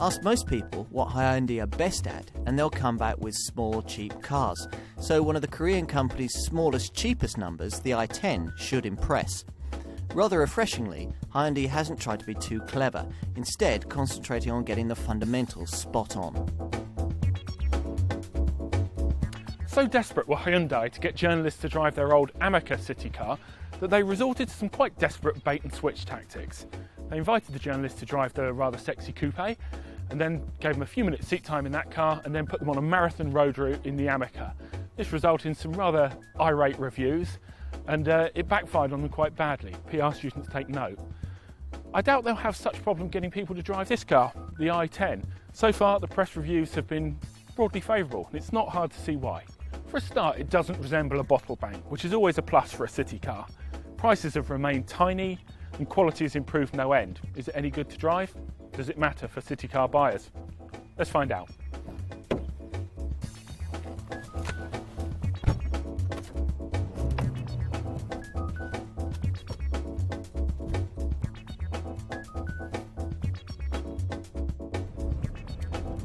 Ask most people what Hyundai are best at, and they'll come back with small, cheap cars. So one of the Korean company's smallest, cheapest numbers, the i10, should impress. Rather refreshingly, Hyundai hasn't tried to be too clever, instead concentrating on getting the fundamentals spot on. So desperate were Hyundai to get journalists to drive their old marque city car that they resorted to some quite desperate bait-and-switch tactics. They invited the journalists to drive the rather sexy coupe, and then gave them a few minutes seat time in that car, and then put them on a marathon road route in the marque. This resulted in some rather irate reviews, and it backfired on them quite badly. PR students take note. I doubt they'll have such problem getting people to drive this car, the i10. So far, the press reviews have been broadly favourable, and it's not hard to see why. For a start, it doesn't resemble a bottle bank, which is always a plus for a city car. Prices have remained tiny, and quality has improved no end. Is it any good to drive? Does it matter for city car buyers? Let's find out.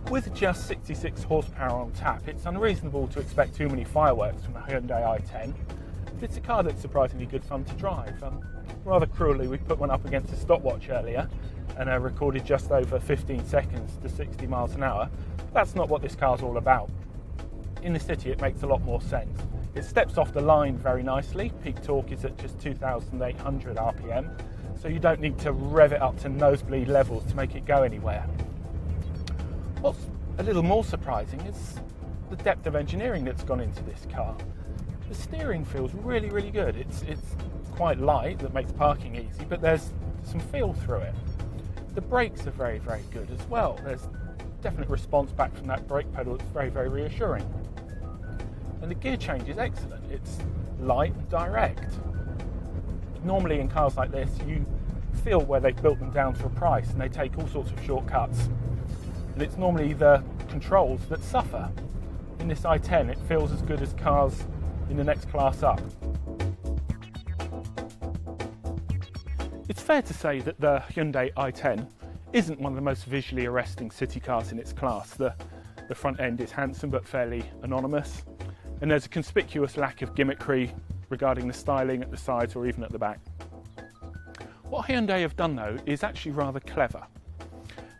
With just 66 horsepower on tap, it's unreasonable to expect too many fireworks from a Hyundai i10. It's a car that's surprisingly good fun to drive. Rather cruelly, we put one up against a stopwatch earlier and recorded just over 15 seconds to 60 miles an hour. That's not what this car's all about. In the city, it makes a lot more sense. It steps off the line very nicely. Peak torque is at just 2,800 RPM, so you don't need to rev it up to nosebleed levels to make it go anywhere. What's a little more surprising is the depth of engineering that's gone into this car. The steering feels really, really good. It's quite light, that makes parking easy, but there's some feel through it. The brakes are very, very good as well. There's definite response back from that brake pedal that's very, very reassuring. And the gear change is excellent. It's light and direct. Normally in cars like this, you feel where they've built them down to a price and they take all sorts of shortcuts. And it's normally the controls that suffer. In this i10, it feels as good as cars in the next class up. It's fair to say that the Hyundai i10 isn't one of the most visually arresting city cars in its class. The front end is handsome but fairly anonymous, and there's a conspicuous lack of gimmickry regarding the styling at the sides or even at the back. What Hyundai have done though is actually rather clever.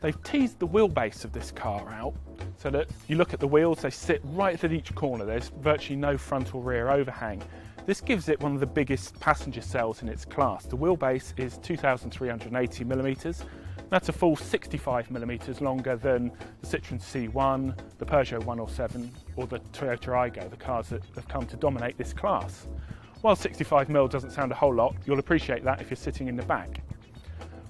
They've teased the wheelbase of this car out so that you look at the wheels, they sit right at each corner. There's virtually no front or rear overhang. This gives it one of the biggest passenger cells in its class. The wheelbase is 2,380mm. That's a full 65mm longer than the Citroën C1, the Peugeot 107 or the Toyota Aygo, the cars that have come to dominate this class. While 65mm doesn't sound a whole lot, you'll appreciate that if you're sitting in the back.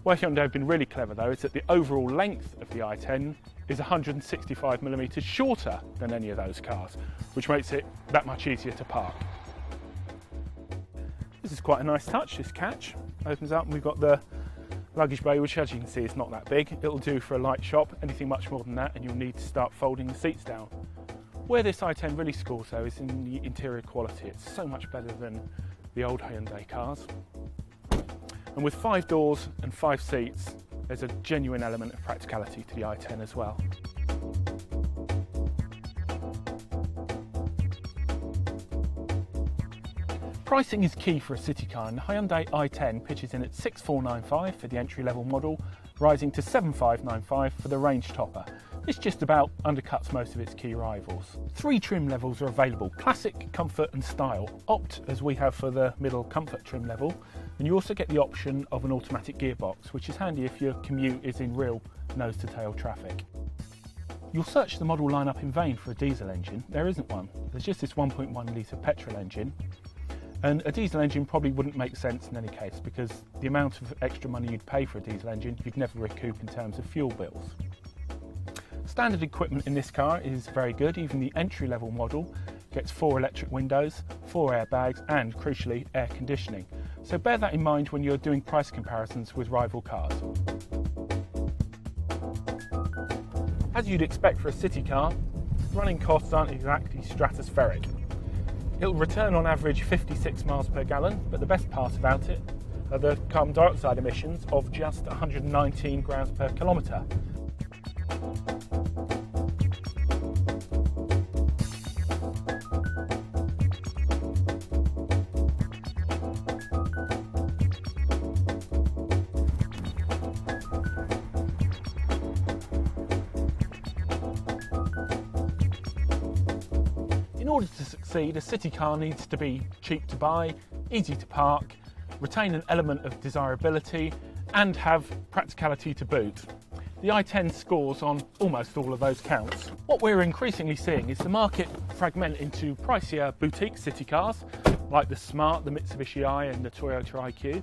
Where Hyundai have been really clever though is that the overall length of the i10 is 165mm shorter than any of those cars, which makes it that much easier to park. This is quite a nice touch, this catch. Opens up and we've got the luggage bay, which as you can see is not that big. It'll do for a light shop. Anything much more than that and you'll need to start folding the seats down. Where this i10 really scores though is in the interior quality. It's so much better than the old Hyundai cars. And with 5 doors and 5 seats, there's a genuine element of practicality to the i10 as well. Pricing is key for a city car, and the Hyundai i10 pitches in at $6,495 for the entry-level model, rising to $7,595 for the range topper. This just about undercuts most of its key rivals. 3 trim levels are available: Classic, Comfort and Style. Opt, as we have for the middle Comfort trim level, and you also get the option of an automatic gearbox, which is handy if your commute is in real nose-to-tail traffic. You'll search the model lineup in vain for a diesel engine. There isn't one. There's just this 1.1 litre petrol engine. And a diesel engine probably wouldn't make sense in any case, because the amount of extra money you'd pay for a diesel engine you'd never recoup in terms of fuel bills. Standard equipment in this car is very good. Even the entry-level model gets 4 electric windows, 4 airbags and, crucially, air conditioning. So bear that in mind when you're doing price comparisons with rival cars. As you'd expect for a city car, running costs aren't exactly stratospheric. It'll return on average 56 miles per gallon, but the best part about it are the carbon dioxide emissions of just 119 grams per kilometre. In order to succeed, a city car needs to be cheap to buy, easy to park, retain an element of desirability, and have practicality to boot. The i10 scores on almost all of those counts. What we're increasingly seeing is the market fragment into pricier boutique city cars, like the Smart, the Mitsubishi i and the Toyota IQ,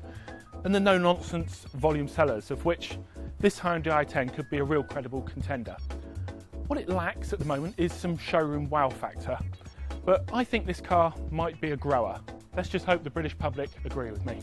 and the no-nonsense volume sellers, of which this Hyundai i10 could be a real credible contender. What it lacks at the moment is some showroom wow factor, but I think this car might be a grower. Let's just hope the British public agree with me.